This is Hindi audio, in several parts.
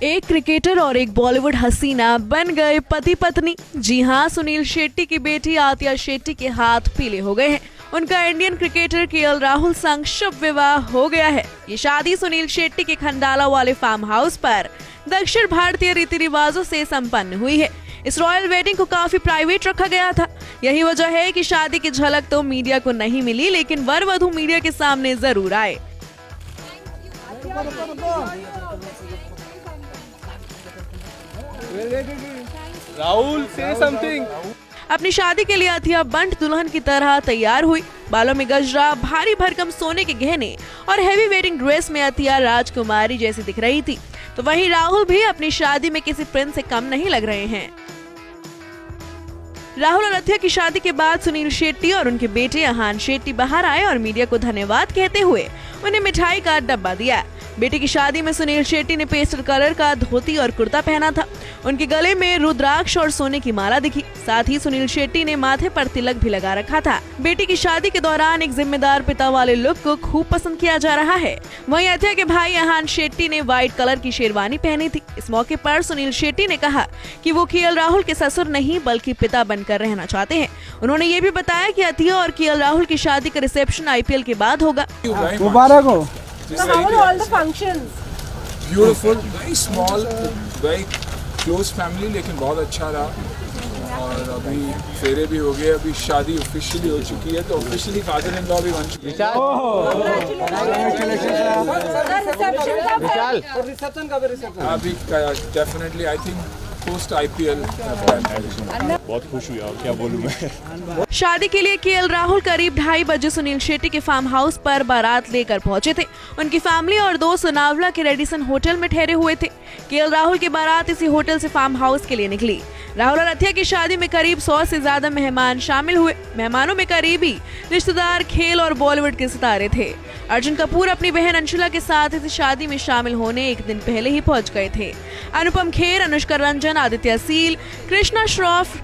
एक क्रिकेटर और एक बॉलीवुड हसीना बन गए पति पत्नी। जी हाँ, सुनील शेट्टी की बेटी आतिया शेट्टी के हाथ पीले हो गए हैं। उनका इंडियन क्रिकेटर केएल राहुल संग शुभ विवाह हो गया है। ये शादी सुनील शेट्टी के खंडाला वाले फार्म हाउस पर दक्षिण भारतीय रीति रिवाजों से संपन्न हुई है। इस रॉयल वेडिंग को काफी प्राइवेट रखा गया था। यही वजह है कि शादी की झलक तो मीडिया को नहीं मिली, लेकिन वर वधू मीडिया के सामने जरूर आए। राहुल से समथिंग। अपनी शादी के लिए अथिया बंट दुल्हन की तरह तैयार हुई। बालों में गजरा, भारी भरकम सोने के गहने और हेवी वेडिंग ड्रेस में अथिया राजकुमारी जैसी दिख रही थी। तो वहीं राहुल भी अपनी शादी में किसी प्रिंस से कम नहीं लग रहे हैं। राहुल और अथिया की शादी के बाद सुनील शेट्टी और उनके बेटे अहान शेट्टी बाहर आए और मीडिया को धन्यवाद कहते हुए उन्हें मिठाई का डब्बा दिया। बेटे की शादी में सुनील शेट्टी ने पेस्टल कलर का धोती और कुर्ता पहना था। उनके गले में रुद्राक्ष और सोने की माला दिखी। साथ ही सुनील शेट्टी ने माथे पर तिलक भी लगा रखा था। बेटी की शादी के दौरान एक जिम्मेदार पिता वाले लुक को खूब पसंद किया जा रहा है। वहीं अथिया के भाई अहान शेट्टी ने व्हाइट कलर की शेरवानी पहनी थी। इस मौके पर सुनील शेट्टी ने कहा कि वो केएल राहुल के ससुर नहीं बल्कि पिता बनकर रहना चाहते हैं। उन्होंने ये भी बताया कि अथिया और केएल राहुल की शादी का रिसेप्शन आईपीएल के बाद होगा। मुबारक हो। So how are all the functions? Beautiful, very small, very close family, लेकिन बहुत अच्छा रहा। और अभी फेरे भी हो गए, अभी शादी ऑफिशियली हो चुकी है, तो ऑफिशियली फादर इन लॉ भी बन चुके हैं। अभी definitely I think post IPL. बहुत खुश हुई और क्या बोलूं मैं। शादी के लिए केएल राहुल करीब 2:30 बजे सुनील शेट्टी के फार्म हाउस पर बारात लेकर पहुंचे थे। उनकी फैमिली और दोस्त लोनावला के रेडिसन होटल में ठहरे हुए थे। केएल राहुल की बारात इसी होटल से फार्म हाउस के लिए निकली। राहुल और अथिया की शादी में करीब 100 से ज्यादा मेहमान शामिल हुए। मेहमानों में करीबी रिश्तेदार, खेल और बॉलीवुड के सितारे थे। अर्जुन कपूर अपनी बहन अंशुला के साथ इस शादी में शामिल होने एक दिन पहले ही पहुंच गए थे। अनुपम खेर, अनुष्का रंजन, आदित्य सील, कृष्णा श्रॉफ,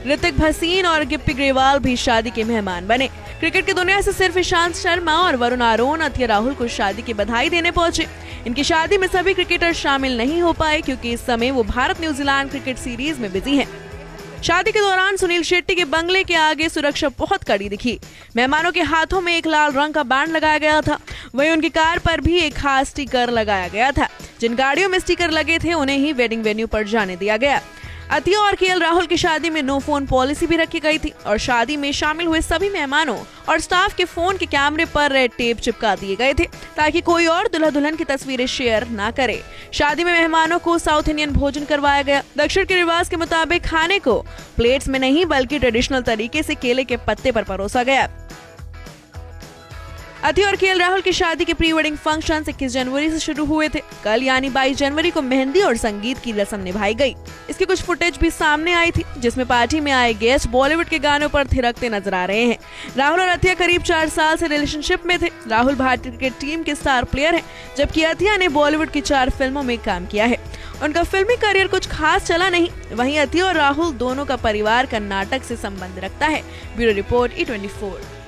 ऋतिक भसीन और गिप्पी ग्रेवाल भी शादी के मेहमान बने। क्रिकेट की दुनिया से सिर्फ ईशांत शर्मा और वरुण आरोन अथिया राहुल को शादी की बधाई देने पहुंचे। इनकी शादी में सभी क्रिकेटर शामिल नहीं हो पाए क्योंकि इस समय वो भारत न्यूजीलैंड क्रिकेट सीरीज में बिजी हैं। शादी के दौरान सुनील शेट्टी के बंगले के आगे सुरक्षा बहुत कड़ी दिखी। मेहमानों के हाथों में एक लाल रंग का बैंड लगाया गया था। वहीं उनकी कार पर भी एक खास स्टिकर लगाया गया था। जिन गाड़ियों में स्टिकर लगे थे उन्हें ही वेडिंग वेन्यू पर जाने दिया गया। अथिया और केएल राहुल की शादी में नो फोन पॉलिसी भी रखी गई थी और शादी में शामिल हुए सभी मेहमानों और स्टाफ के फोन के कैमरे पर रेड टेप चिपका दिए गए थे ताकि कोई और दूल्हा दुल्हन की तस्वीरें शेयर ना करे। शादी में मेहमानों को साउथ इंडियन भोजन करवाया गया। दक्षिण के रिवाज के मुताबिक खाने को प्लेट्स में नहीं बल्कि ट्रेडिशनल तरीके से केले के पत्ते पर परोसा गया। अथिया और केएल राहुल की शादी के प्री वेडिंग फंक्शन 21 जनवरी से शुरू हुए थे। कल यानी 22 जनवरी को मेहंदी और संगीत की रस्म निभाई गई। इसकी कुछ फुटेज भी सामने आई थी जिसमें पार्टी में आए गेस्ट बॉलीवुड के गानों पर थिरकते नजर आ रहे हैं। राहुल और अथिया करीब 4 साल से रिलेशनशिप में थे। राहुल भारतीय क्रिकेट टीम के स्टार प्लेयर हैं, जबकि अथिया ने बॉलीवुड की 4 फिल्मों में काम किया है। उनका फिल्मी करियर कुछ खास चला नहीं। वहीं अथिया और राहुल दोनों का परिवार कर्नाटक से संबंध रखता है। Bureau report E24।